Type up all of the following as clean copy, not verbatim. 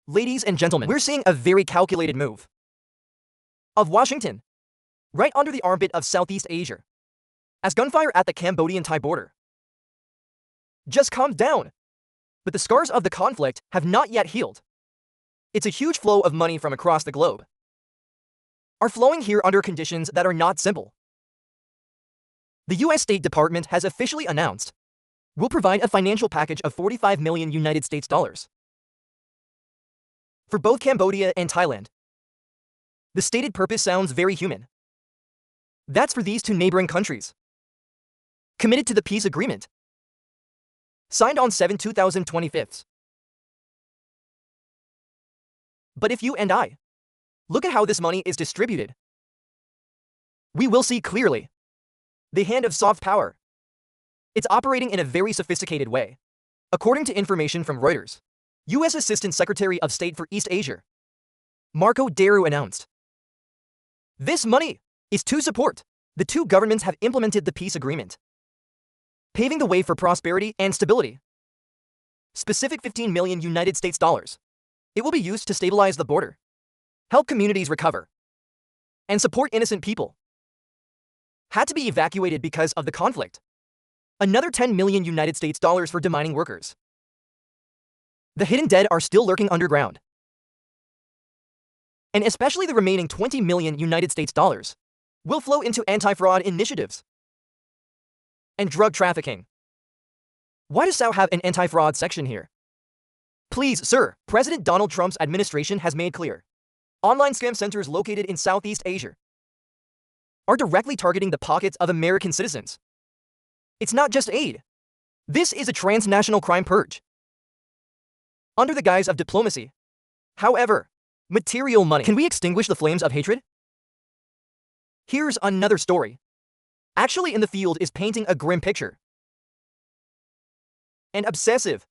Ladies and gentlemen, we're seeing a very calculated move of Washington, right under the armpit of Southeast Asia, as gunfire at the Cambodian-Thai border. Just calm down. But the scars of the conflict have not yet healed. It's a huge flow of money from across the globe are flowing here under conditions that are not simple. The US State Department has officially announced will provide a financial package of 45 million United States dollars for both Cambodia and Thailand. The stated purpose sounds very human. That's for these two neighboring countries committed to the peace agreement signed on 7/2025. But if you and I look at how this money is distributed, we will see clearly the hand of soft power. It's operating in a very sophisticated way. According to information from Reuters, U.S. Assistant Secretary of State for East Asia, Marco Daru announced, this money is to support the two governments have implemented the peace agreement, paving the way for prosperity and stability. Specific 15 million United States dollars. It will be used to stabilize the border, help communities recover, and support innocent people had to be evacuated because of the conflict. Another 10 million United States dollars for demining workers. The hidden dead are still lurking underground. And especially the remaining 20 million United States dollars will flow into anti-fraud initiatives and drug trafficking. Why does Sao have an anti-fraud section here? Please, sir, President Donald Trump's administration has made clear online scam centers located in Southeast Asia are directly targeting the pockets of American citizens. It's not just aid. This is a transnational crime purge under the guise of diplomacy. However, material money. Can we extinguish the flames of hatred? Here's another story. Actually in the field is painting a grim picture. And obsessive.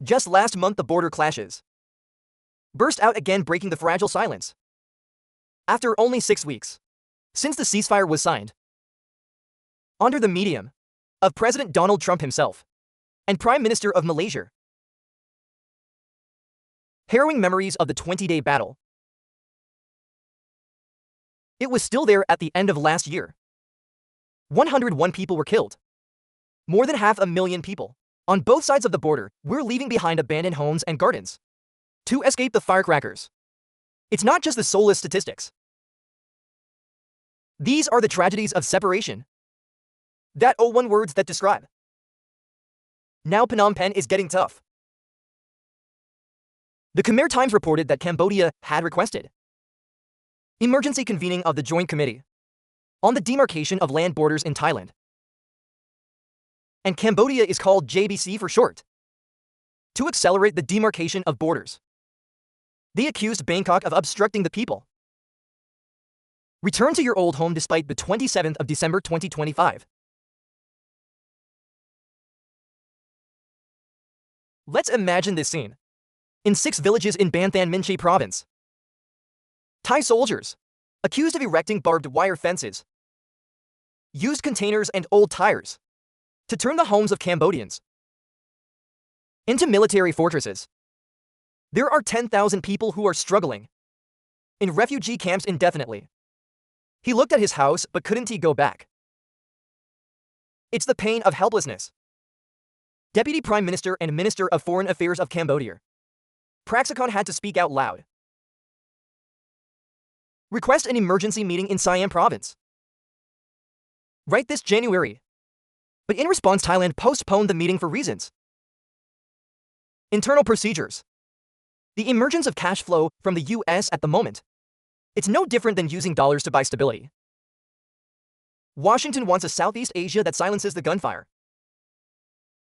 Just last month the border clashes burst out again, breaking the fragile silence. After only 6 weeks since the ceasefire was signed, under the medium of President Donald Trump himself and Prime Minister of Malaysia. Harrowing memories of the 20-day battle. It was still there at the end of last year. 101 people were killed. More than 500,000 people on both sides of the border were leaving behind abandoned homes and gardens to escape the firecrackers. It's not just the soulless statistics. These are the tragedies of separation. That 01 words that describe. Now Phnom Penh is getting tough. The Khmer Times reported that Cambodia had requested emergency convening of the Joint Committee on the demarcation of land borders in Thailand. And Cambodia is called JBC for short, to accelerate the demarcation of borders. They accused Bangkok of obstructing the people. Return to your old home despite the 27th of December 2025. Let's imagine this scene. In 6 villages in Ban Than Minh Chey province, Thai soldiers, accused of erecting barbed wire fences, used containers and old tires to turn the homes of Cambodians into military fortresses. There are 10,000 people who are struggling in refugee camps indefinitely. He looked at his house, but couldn't he go back? It's the pain of helplessness. Deputy Prime Minister and Minister of Foreign Affairs of Cambodia, Praxicon, had to speak out loud. Request an emergency meeting in Siam province right this January. But in response, Thailand postponed the meeting for reasons. Internal procedures. The emergence of cash flow from the US at the moment. It's no different than using dollars to buy stability. Washington wants a Southeast Asia that silences the gunfire.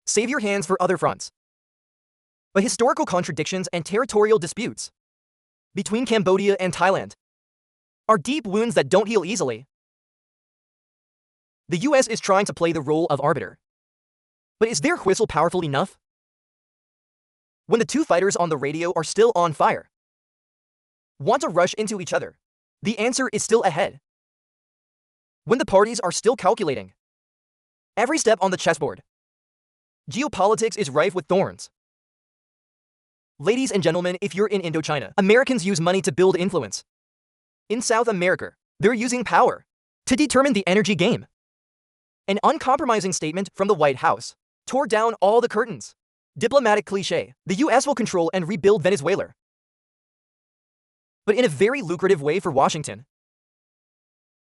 Save your hands for other fronts. But historical contradictions and territorial disputes between Cambodia and Thailand are deep wounds that don't heal easily. The US is trying to play the role of arbiter. But is their whistle powerful enough? When the two fighters on the radio are still on fire, want to rush into each other, the answer is still ahead. When the parties are still calculating every step on the chessboard, geopolitics is rife with thorns. Ladies and gentlemen, if you're in Indochina, Americans use money to build influence. In South America, they're using power to determine the energy game. An uncompromising statement from the White House tore down all the curtains. Diplomatic cliché: the US will control and rebuild Venezuela. But in a very lucrative way for Washington.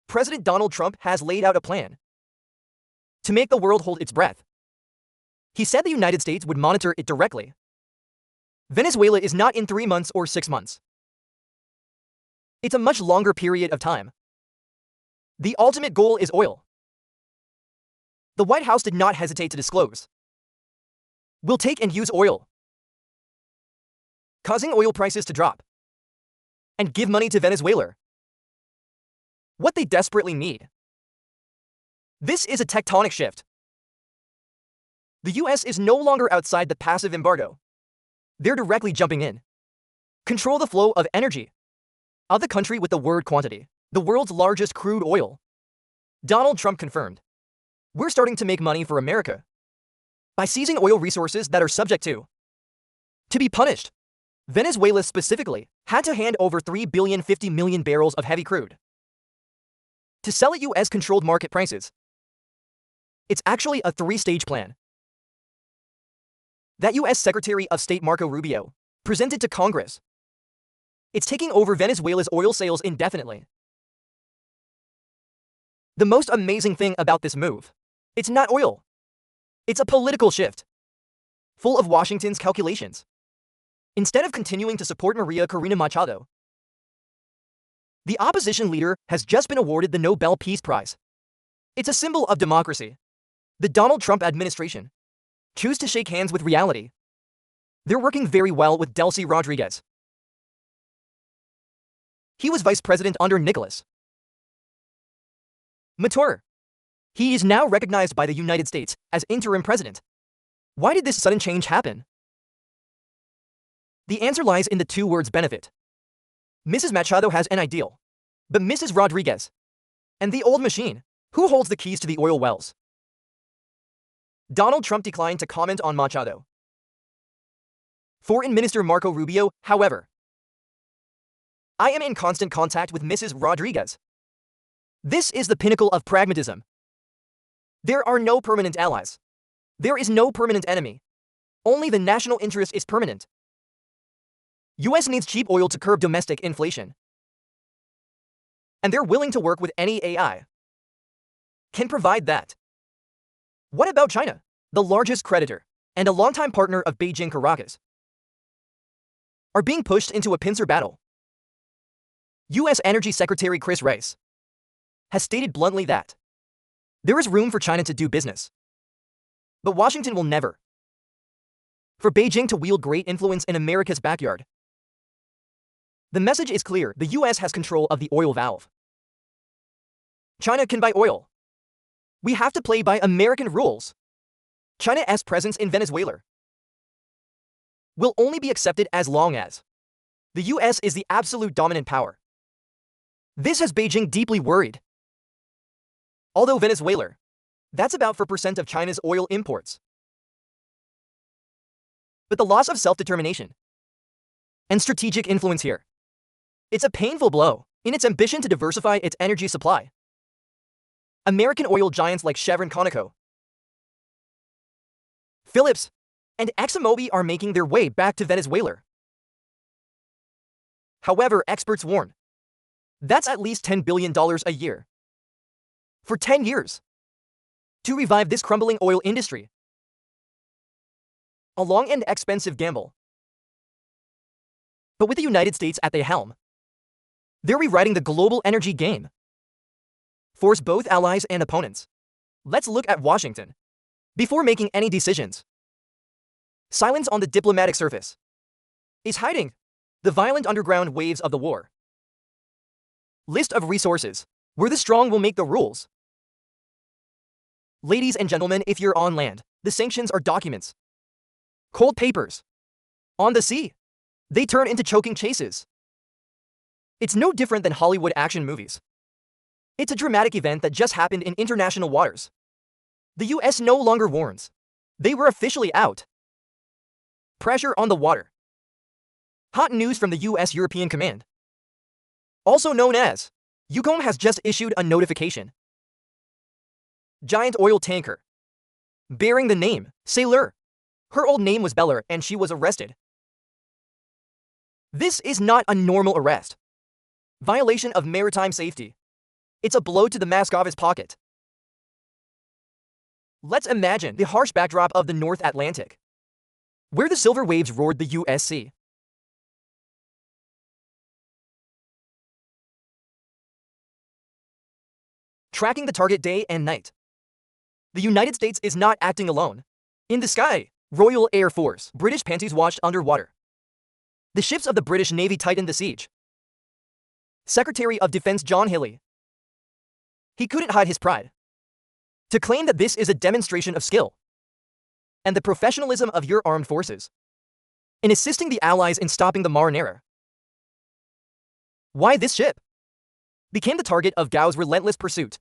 President Donald Trump has laid out a plan to make the world hold its breath. He said the United States would monitor it directly. Venezuela is not in 3 months or 6 months. It's a much longer period of time. The ultimate goal is oil. The White House did not hesitate to disclose: we'll take and use oil, causing oil prices to drop, and give money to Venezuela, what they desperately need. This is a tectonic shift. The US is no longer outside the passive embargo. They're directly jumping in. Control the flow of energy of the country with the word quantity. The world's largest crude oil. Donald Trump confirmed: we're starting to make money for America by seizing oil resources that are subject to be punished. Venezuela specifically had to hand over 3,050 million barrels of heavy crude to sell at US-controlled market prices. It's actually a 3-stage plan that US Secretary of State Marco Rubio presented to Congress. It's taking over Venezuela's oil sales indefinitely. The most amazing thing about this move: it's not oil. It's a political shift, full of Washington's calculations. Instead of continuing to support Maria Corina Machado, the opposition leader has just been awarded the Nobel Peace Prize. It's a symbol of democracy. The Donald Trump administration choose to shake hands with reality. They're working very well with Delcy Rodriguez. He was vice president under Nicolas Maduro. He is now recognized by the United States as interim president. Why did this sudden change happen? The answer lies in the 2 words benefit. Mrs. Machado has an ideal, but Mrs. Rodriguez and the old machine, who holds the keys to the oil wells? Donald Trump declined to comment on Machado. Foreign Minister Marco Rubio, however: I am in constant contact with Mrs. Rodriguez. This is the pinnacle of pragmatism. There are no permanent allies. There is no permanent enemy. Only the national interest is permanent. US needs cheap oil to curb domestic inflation. And they're willing to work with any AI can provide that. What about China, the largest creditor and a longtime partner of Beijing? Caracas are being pushed into a pincer battle. US Energy Secretary Chris Rice has stated bluntly that there is room for China to do business, but Washington will never for Beijing to wield great influence in America's backyard. The message is clear: the US has control of the oil valve. China can buy oil. We have to play by American rules. China's presence in Venezuela will only be accepted as long as the US is the absolute dominant power. This has Beijing deeply worried. Although Venezuela, that's about 4% of China's oil imports. But the loss of self-determination and strategic influence here, it's a painful blow in its ambition to diversify its energy supply. American oil giants like Chevron, Conoco, Phillips, and ExxonMobil are making their way back to Venezuela. However, experts warn that's at least $10 billion a year for 10 years to revive this crumbling oil industry. A long and expensive gamble. But with the United States at the helm, they're rewriting the global energy game. Force both allies and opponents. Let's look at Washington before making any decisions. Silence on the diplomatic surface is hiding the violent underground waves of the war. List of resources where the strong will make the rules. Ladies and gentlemen, if you're on land, the sanctions are documents. Cold papers. On the sea, they turn into choking chases. It's no different than Hollywood action movies. It's a dramatic event that just happened in international waters. The US no longer warns. They were officially out. Pressure on the water. Hot news from the U.S. European Command, also known as EUCOM, has just issued a notification. Giant oil tanker bearing the name Sailor. Her old name was Beller, and she was arrested. This is not a normal arrest. Violation of maritime safety. It's a blow to the Moscow's pocket. Let's imagine the harsh backdrop of the North Atlantic, where the silver waves roared the U.S. Sea. Tracking the target day and night. The United States is not acting alone. In the sky, Royal Air Force, British panties washed underwater. The ships of the British Navy tightened the siege. Secretary of Defense John Healey, he couldn't hide his pride to claim that this is a demonstration of skill and the professionalism of your armed forces in assisting the Allies in stopping the Marinera. Why this ship became the target of Gao's relentless pursuit?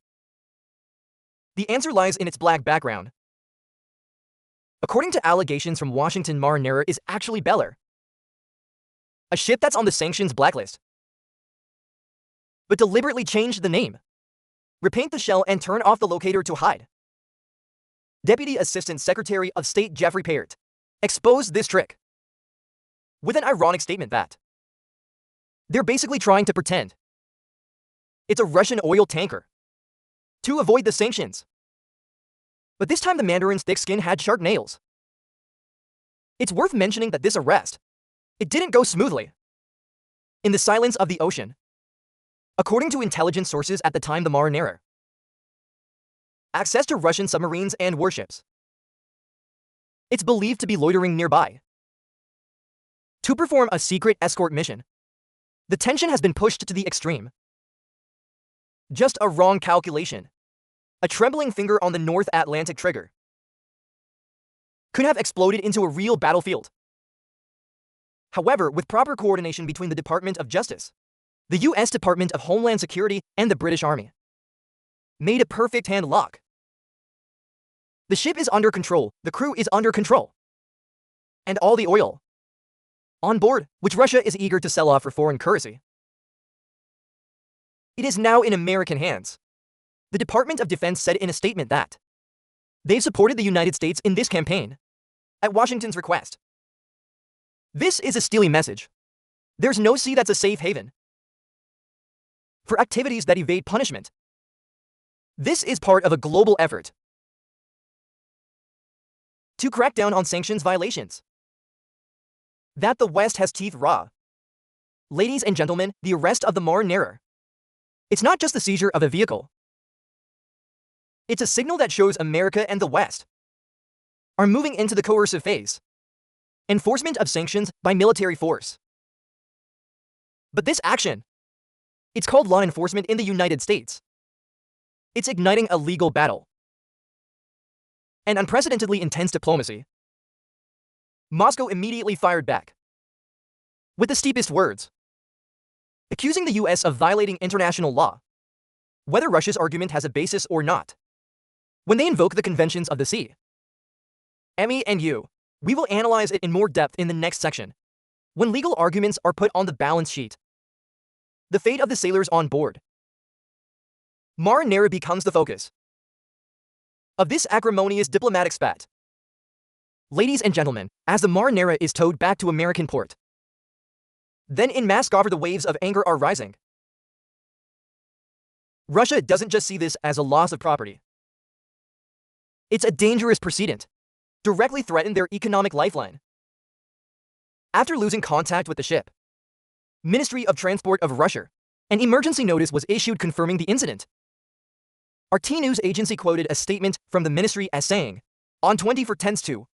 The answer lies in its black background. According to allegations from Washington, Marinera is actually Beller, a ship that's on the sanctions blacklist, but deliberately changed the name, repaint the shell, and turn off the locator to hide. Deputy Assistant Secretary of State Jeffrey Payert exposed this trick with an ironic statement that they're basically trying to pretend it's a Russian oil tanker to avoid the sanctions. But this time the Mandarin's thick skin had sharp nails. It's worth mentioning that this arrest, it didn't go smoothly. In the silence of the ocean, according to intelligence sources at the time, the Marinera access to Russian submarines and warships. It's believed to be loitering nearby to perform a secret escort mission. The tension has been pushed to the extreme. Just a wrong calculation, a trembling finger on the North Atlantic trigger, could have exploded into a real battlefield. However, with proper coordination between the Department of Justice, the U.S. Department of Homeland Security, and the British Army, made a perfect hand lock. The ship is under control, the crew is under control, and all the oil on board, which Russia is eager to sell off for foreign currency, it is now in American hands. The Department of Defense said in a statement that they've supported the United States in this campaign at Washington's request. This is a steely message. There's no sea that's a safe haven for activities that evade punishment. This is part of a global effort to crack down on sanctions violations that the West has teeth raw. Ladies and gentlemen, the arrest of the Marinera, it's not just the seizure of a vehicle. It's a signal that shows America and the West are moving into the coercive phase, enforcement of sanctions by military force. But this action, it's called law enforcement in the United States. It's igniting a legal battle, an unprecedentedly intense diplomacy. Moscow immediately fired back with the steepest words, accusing the U.S. of violating international law, whether Russia's argument has a basis or not. When they invoke the conventions of the sea, ME and U, we will analyze it in more depth in the next section. When legal arguments are put on the balance sheet, the fate of the sailors on board Marinera becomes the focus of this acrimonious diplomatic spat. Ladies and gentlemen, as the Marinera is towed back to American port, then in Moscow the waves of anger are rising. Russia doesn't just see this as a loss of property. It's a dangerous precedent, directly threaten their economic lifeline. After losing contact with the ship, Ministry of Transport of Russia, an emergency notice was issued confirming the incident. RT News agency quoted a statement from the ministry as saying, on 20/10/2,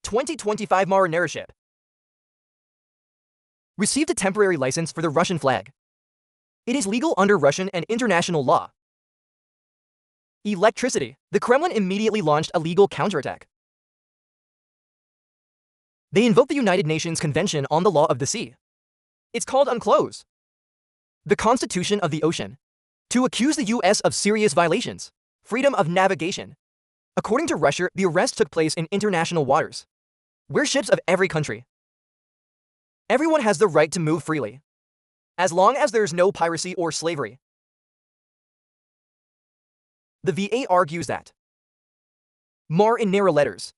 2025 Marinera ship received a temporary license for the Russian flag. It is legal under Russian and international law. Electricity. The Kremlin immediately launched a legal counterattack. They invoked the United Nations Convention on the Law of the Sea. It's called UNCLOS, the Constitution of the Ocean, to accuse the U.S. of serious violations. Freedom of navigation. According to Russia, the arrest took place in international waters, where ships of every country Everyone has the right to move freely, as long as there's no piracy or slavery. The VA argues that Marinera letters,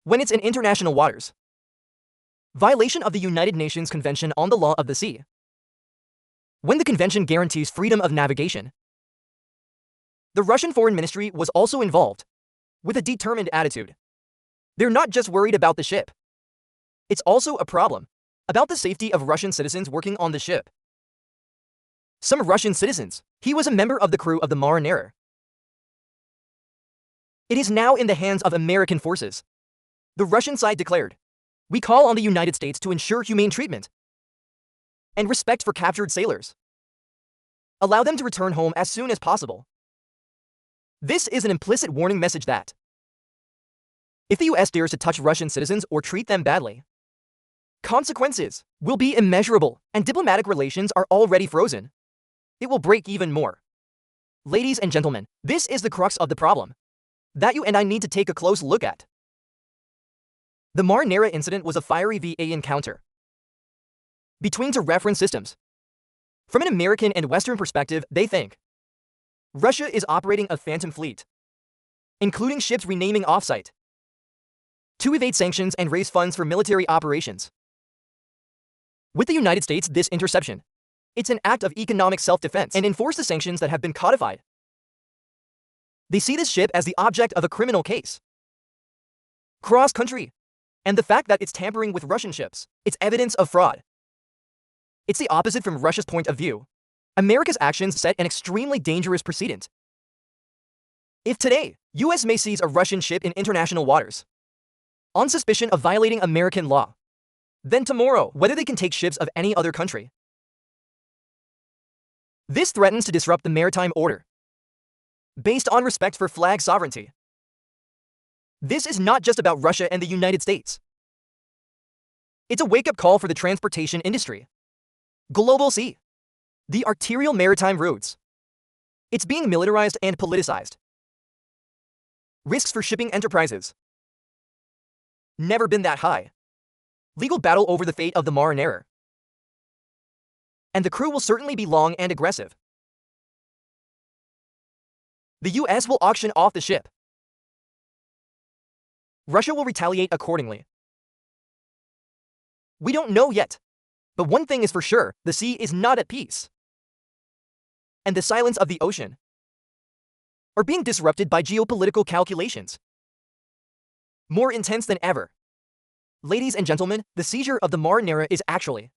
when it's in international waters, violation of the United Nations Convention on the Law of the Sea, when the convention guarantees freedom of navigation. The Russian Foreign Ministry was also involved, with a determined attitude. They're not just worried about the ship. It's also a problem about the safety of Russian citizens working on the ship. Some Russian citizens. He was a member of the crew of the Marinera. It is now in the hands of American forces. The Russian side declared, "We call on the United States to ensure humane treatment and respect for captured sailors. Allow them to return home as soon as possible." This is an implicit warning message that if the US dares to touch Russian citizens or treat them badly, consequences will be immeasurable, and diplomatic relations are already frozen. It will break even more. Ladies and gentlemen, this is the crux of the problem that you and I need to take a close look at. The Marinera incident was a fiery VA encounter between two reference systems. From an American and Western perspective, they think Russia is operating a phantom fleet, including ships renaming offsite, to evade sanctions and raise funds for military operations. With the United States, this interception, it's an act of economic self-defense and enforce the sanctions that have been codified. They see this ship as the object of a criminal case, cross-country, and the fact that it's tampering with Russian ships, it's evidence of fraud. It's the opposite from Russia's point of view. America's actions set an extremely dangerous precedent. If today, US may seize a Russian ship in international waters on suspicion of violating American law, then tomorrow, whether they can take ships of any other country. This threatens to disrupt the maritime order, based on respect for flag sovereignty. This is not just about Russia and the United States. It's a wake-up call for the transportation industry. Global Sea, the arterial maritime routes. It's being militarized and politicized. Risks for shipping enterprises never been that high. Legal battle over the fate of the Marinera, and the crew will certainly be long and aggressive. The US will auction off the ship. Russia will retaliate accordingly. We don't know yet, but one thing is for sure, the sea is not at peace. And the silence of the ocean are being disrupted by geopolitical calculations, more intense than ever. Ladies and gentlemen, the seizure of the Marinera is actually,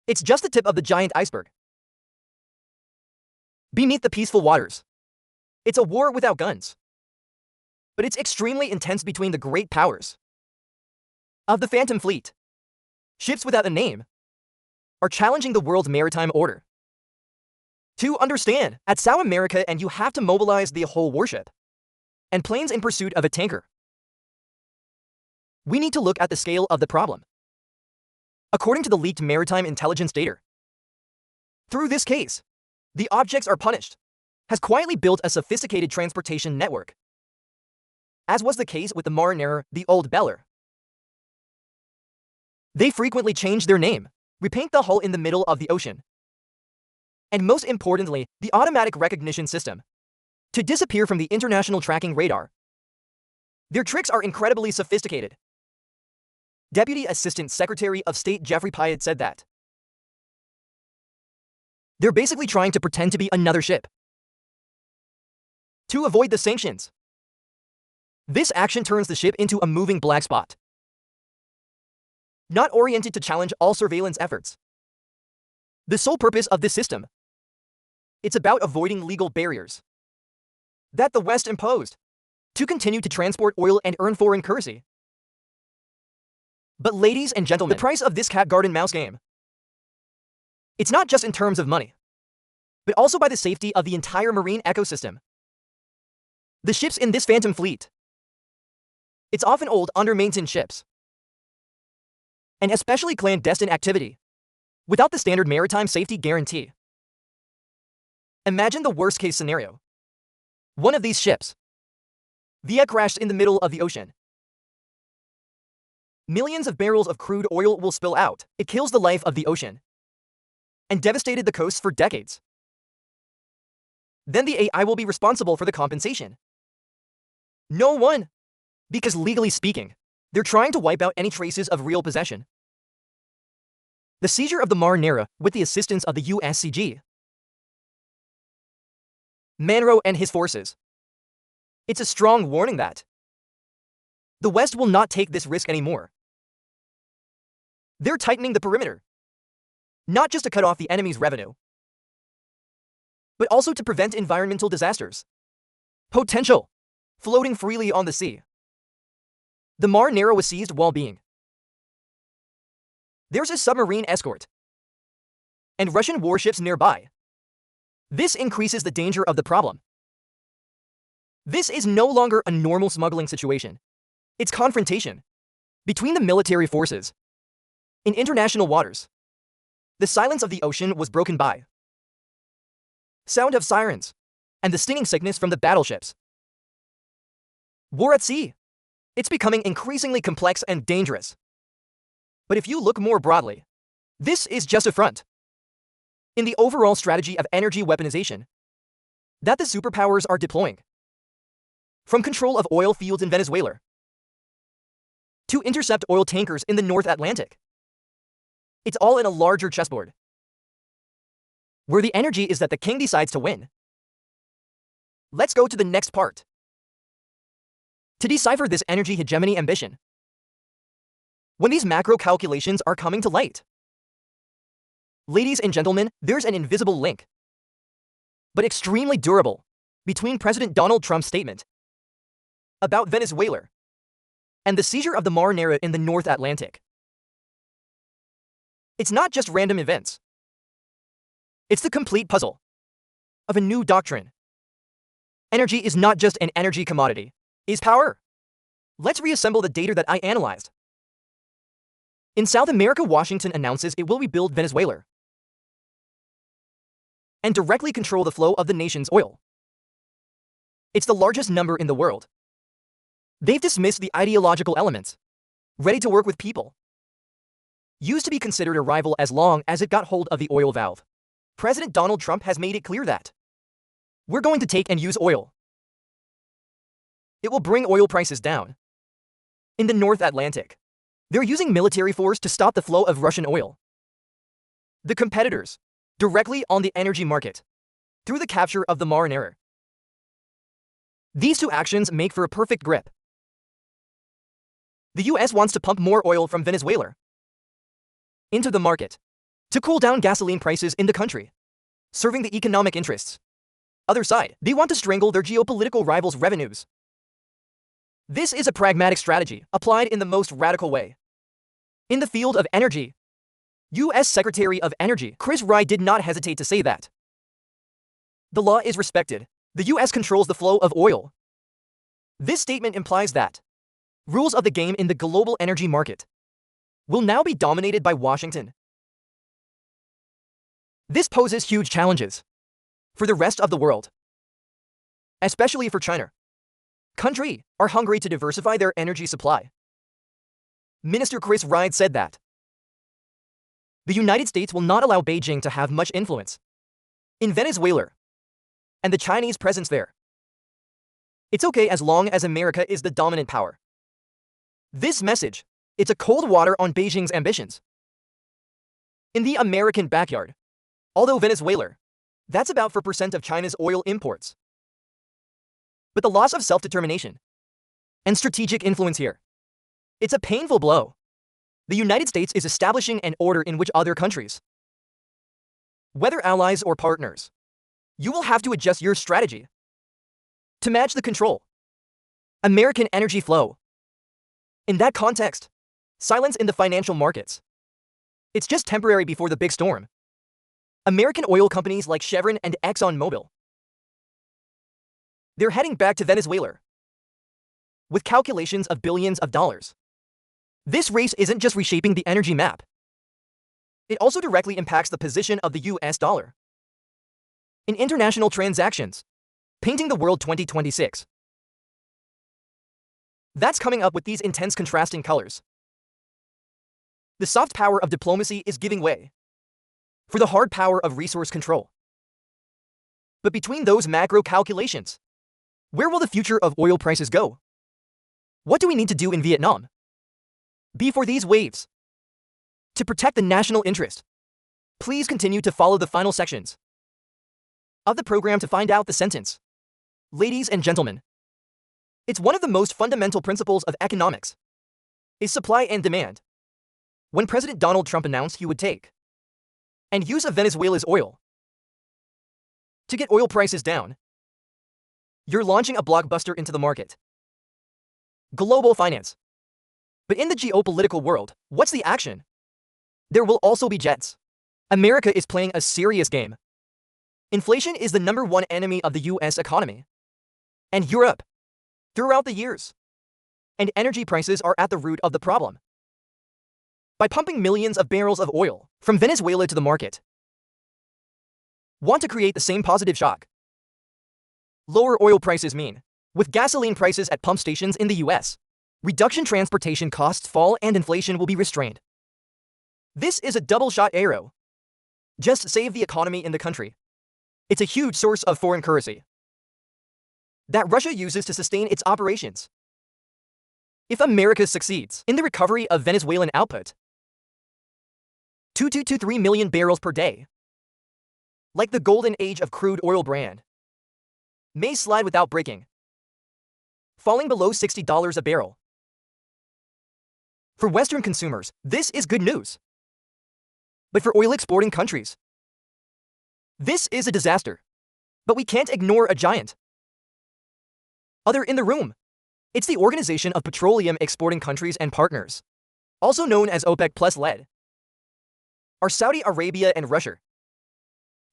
it's just the tip of the giant iceberg. Beneath the peaceful waters, it's a war without guns, but it's extremely intense between the great powers of the Phantom Fleet. Ships without a name are challenging the world's maritime order. To understand, at South America, and you have to mobilize the whole warship and planes in pursuit of a tanker. We need to look at the scale of the problem. According to the leaked maritime intelligence data, through this case, the objects are punished, has quietly built a sophisticated transportation network, as was the case with the Marinera, the Old Beller. They frequently change their name, repaint the hull in the middle of the ocean, and most importantly, the automatic recognition system, to disappear from the international tracking radar. Their tricks are incredibly sophisticated. Deputy Assistant Secretary of State Jeffrey Pyatt said that they're basically trying to pretend to be another ship to avoid the sanctions. This action turns the ship into a moving black spot, not oriented to challenge all surveillance efforts. The sole purpose of this system, it's about avoiding legal barriers that the West imposed to continue to transport oil and earn foreign currency. But ladies and gentlemen, the price of this cat-garden-mouse game, it's not just in terms of money, but also by the safety of the entire marine ecosystem. The ships in this Phantom Fleet, it's often old, under-maintained ships, and especially clandestine activity, without the standard maritime safety guarantee. Imagine the worst-case scenario. One of these ships, via crashed in the middle of the ocean. Millions of barrels of crude oil will spill out. It kills the life of the ocean and devastated the coasts for decades. Then the AI will be responsible for the compensation. No one. Because legally speaking, they're trying to wipe out any traces of real possession. The seizure of the Mar Nera, with the assistance of the USCG, Monroe and his forces. It's a strong warning that the West will not take this risk anymore. They're tightening the perimeter, not just to cut off the enemy's revenue, but also to prevent environmental disasters. Potential. Floating freely on the sea. The Mar Nera was seized while being. There's a submarine escort and Russian warships nearby. This increases the danger of the problem. This is no longer a normal smuggling situation. It's confrontation between the military forces in international waters. The silence of the ocean was broken by sound of sirens and the stinging sickness from the battleships. War at sea. It's becoming increasingly complex and dangerous. But if you look more broadly, this is just a front in the overall strategy of energy weaponization that the superpowers are deploying. From control of oil fields in Venezuela to intercept oil tankers in the North Atlantic. It's all in a larger chessboard, where the energy is that the king decides to win. Let's go to the next part. To decipher this energy hegemony ambition, when these macro calculations are coming to light. Ladies and gentlemen, there's an invisible link, but extremely durable, between President Donald Trump's statement about Venezuela and the seizure of the Mar Nera in the North Atlantic. It's not just random events. It's the complete puzzle of a new doctrine. Energy is not just an energy commodity, it's power. Let's reassemble the data that I analyzed. In South America, Washington announces it will rebuild Venezuela and directly control the flow of the nation's oil. It's the largest number in the world. They've dismissed the ideological elements, ready to work with people, used to be considered a rival as long as it got hold of the oil valve. President Donald Trump has made it clear that we're going to take and use oil. It will bring oil prices down. In the North Atlantic, they're using military force to stop the flow of Russian oil. The competitors, directly on the energy market, through the capture of the Mar Nera. These two actions make for a perfect grip. The US wants to pump more oil from Venezuela into the market to cool down gasoline prices in the country, serving the economic interests. Other side, they want to strangle their geopolitical rivals' revenues. This is a pragmatic strategy applied in the most radical way. In the field of energy, U.S. Secretary of Energy Chris Wright did not hesitate to say that the law is respected. The U.S. controls the flow of oil. This statement implies that rules of the game in the global energy market will now be dominated by Washington. This poses huge challenges for the rest of the world, especially for China. Countries are hungry to diversify their energy supply. Minister Chris Wright said that the United States will not allow Beijing to have much influence in Venezuela and the Chinese presence there. It's okay as long as America is the dominant power. This message, it's a cold water on Beijing's ambitions. In the American backyard, although Venezuela, that's about 4% of China's oil imports. But the loss of self-determination and strategic influence here, it's a painful blow. The United States is establishing an order in which other countries, whether allies or partners, you will have to adjust your strategy to match the control. American energy flow. In that context, silence in the financial markets. It's just temporary before the big storm. American oil companies like Chevron and ExxonMobil, they're heading back to Venezuela with calculations of billions of dollars. This race isn't just reshaping the energy map. It also directly impacts the position of the US dollar in international transactions, painting the world 2026. That's coming up with these intense contrasting colors. The soft power of diplomacy is giving way for the hard power of resource control. But between those macro calculations, where will the future of oil prices go? What do we need to do in Vietnam before these waves to protect the national interest? Please continue to follow the final sections of the program to find out the sentence. Ladies and gentlemen, it's one of the most fundamental principles of economics is supply and demand. When President Donald Trump announced he would take and use of Venezuela's oil to get oil prices down, you're launching a blockbuster into the market. Global finance. But in the geopolitical world, what's the action? There will also be jets. America is playing a serious game. Inflation is the #1 enemy of the US economy and Europe throughout the years. And energy prices are at the root of the problem. By pumping millions of barrels of oil from Venezuela to the market, want to create the same positive shock. Lower oil prices mean, with gasoline prices at pump stations in the US, reduction transportation costs fall and inflation will be restrained. This is a double-shot arrow. Just save the economy in the country. It's a huge source of foreign currency that Russia uses to sustain its operations. If America succeeds in the recovery of Venezuelan output, 2 to 3 million barrels per day, like the golden age of crude oil brand, may slide without breaking, falling below $60 a barrel. For Western consumers, this is good news. But for oil exporting countries, this is a disaster. But we can't ignore a giant other in the room. It's the Organization of Petroleum Exporting Countries and Partners, also known as OPEC Plus led. Are Saudi Arabia and Russia?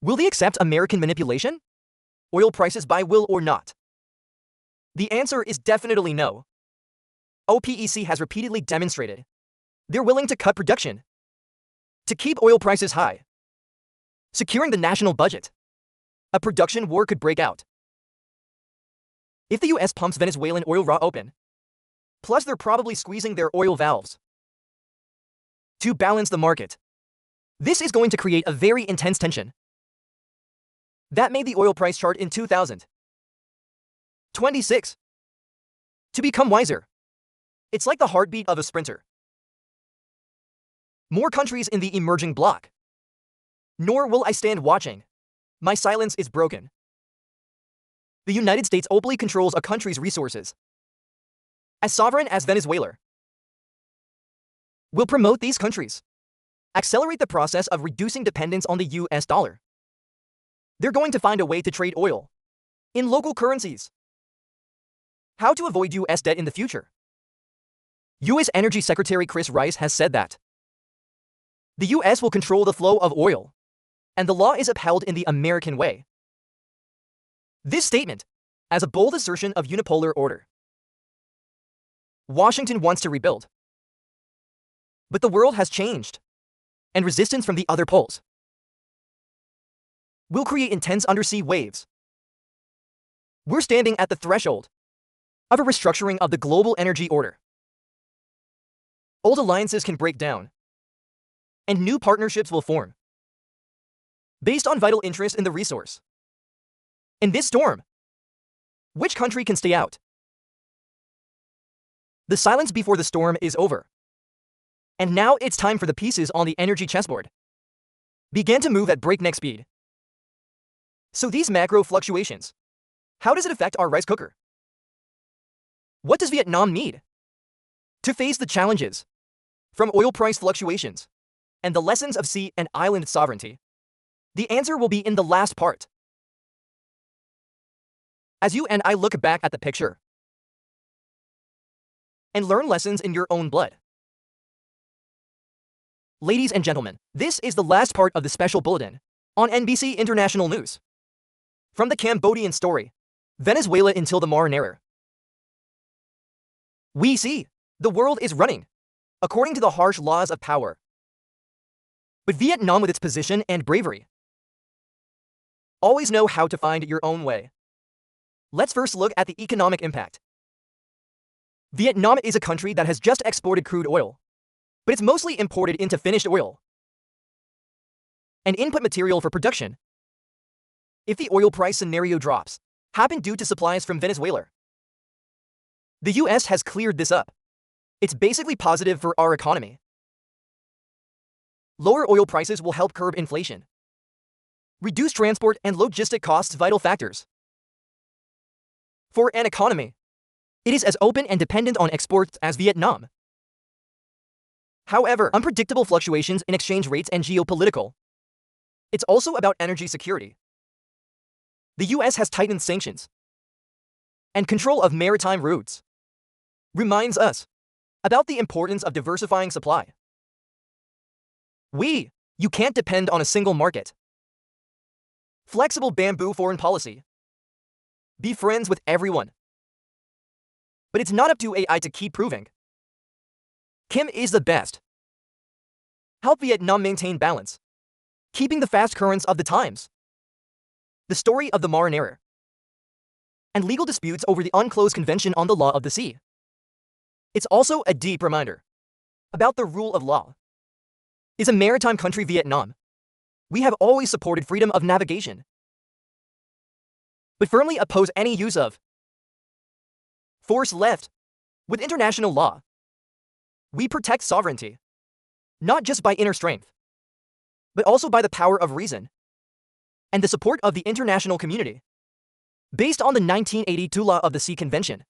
Will they accept American manipulation? Oil prices by will or not? The answer is definitely no. OPEC has repeatedly demonstrated they're willing to cut production to keep oil prices high, securing the national budget. A production war could break out if the US pumps Venezuelan oil raw open. Plus, they're probably squeezing their oil valves to balance the market. This is going to create a very intense tension that made the oil price chart in 2026 to become wiser. It's like the heartbeat of a sprinter. More countries in the emerging bloc. Nor will I stand watching. My silence is broken. The United States openly controls a country's resources. As sovereign as Venezuela, will promote these countries, accelerate the process of reducing dependence on the US dollar. They're going to find a way to trade oil in local currencies. How to avoid US debt in the future? US Energy Secretary Chris Rice has said that the US will control the flow of oil, and the law is upheld in the American way. This statement, as a bold assertion of unipolar order. Washington wants to rebuild. But the world has changed, and resistance from the other poles will create intense undersea waves. We're standing at the threshold of a restructuring of the global energy order. Old alliances can break down, and new partnerships will form based on vital interest in the resource. In this storm, which country can stay out? The silence before the storm is over. And now it's time for the pieces on the energy chessboard began to move at breakneck speed. So these macro fluctuations, how does it affect our rice cooker? What does Vietnam need to face the challenges from oil price fluctuations and the lessons of sea and island sovereignty? The answer will be in the last part. As you and I look back at the picture and learn lessons in your own blood. Ladies and gentlemen, this is the last part of the special bulletin on NBC International News. From the Cambodian story, Venezuela until the marinara. We see the world is running according to the harsh laws of power. But Vietnam, with its position and bravery, always know how to find your own way. Let's first look at the economic impact. Vietnam is a country that has just exported crude oil, but it's mostly imported into finished oil and input material for production. If the oil price scenario drops, happen due to supplies from Venezuela, the US has cleared this up. It's basically positive for our economy. Lower oil prices will help curb inflation, reduce transport and logistic costs, vital factors for an economy. It is as open and dependent on exports as Vietnam. However, unpredictable fluctuations in exchange rates and geopolitical. It's also about energy security. The US has tightened sanctions, and control of maritime routes reminds us about the importance of diversifying supply. You can't depend on a single market. Flexible bamboo foreign policy. Be friends with everyone. But it's not up to AI to keep proving Kim is the best. Help Vietnam maintain balance, keeping the fast currents of the times. The story of the marinero and legal disputes over the UNCLOS Convention on the Law of the Sea. It's also a deep reminder about the rule of law. Is a maritime country Vietnam. We have always supported freedom of navigation, but firmly oppose any use of force left with international law. We protect sovereignty, not just by inner strength, but also by the power of reason and the support of the international community, based on the 1982 Law of the Sea Convention.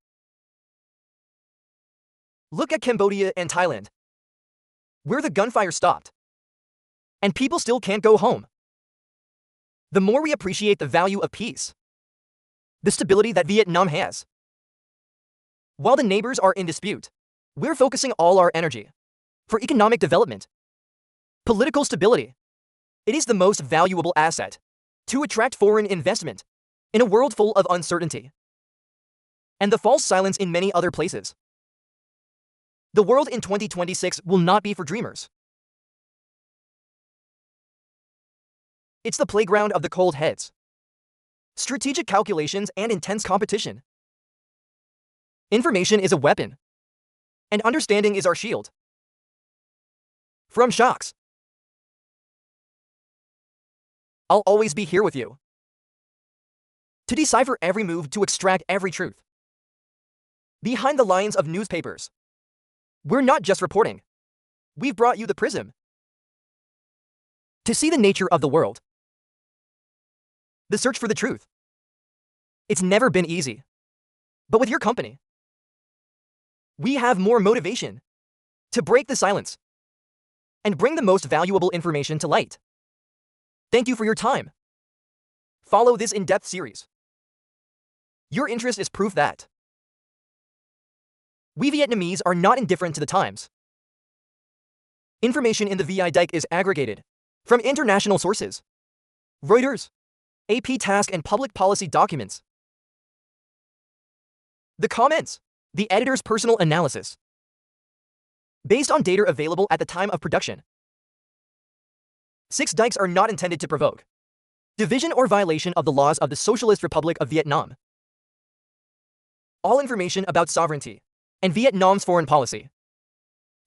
Look at Cambodia and Thailand, where the gunfire stopped, and people still can't go home. The more we appreciate the value of peace, the stability that Vietnam has. While the neighbors are in dispute, we're focusing all our energy for economic development, political stability. It is the most valuable asset to attract foreign investment in a world full of uncertainty and the false silence in many other places. The world in 2026 will not be for dreamers. It's the playground of the cold heads, strategic calculations, and intense competition. Information is a weapon, and understanding is our shield. From shocks, I'll always be here with you to decipher every move, to extract every truth. Behind the lines of newspapers, we're not just reporting. We've brought you the prism to see the nature of the world, the search for the truth. It's never been easy, but with your company, we have more motivation to break the silence and bring the most valuable information to light. Thank you for your time. Follow this in-depth series. Your interest is proof that we Vietnamese are not indifferent to the times. Information in the VI Dike is aggregated from international sources, Reuters, AP Task, and public policy documents. The comments, the editor's personal analysis, based on data available at the time of production. 6 dikes are not intended to provoke division or violation of the laws of the Socialist Republic of Vietnam. All information about sovereignty and Vietnam's foreign policy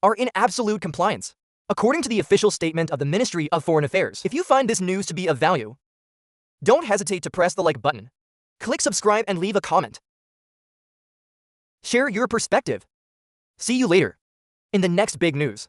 are in absolute compliance, according to the official statement of the Ministry of Foreign Affairs. If you find this news to be of value, don't hesitate to press the like button, click subscribe, and leave a comment. Share your perspective. See you later in the next big news.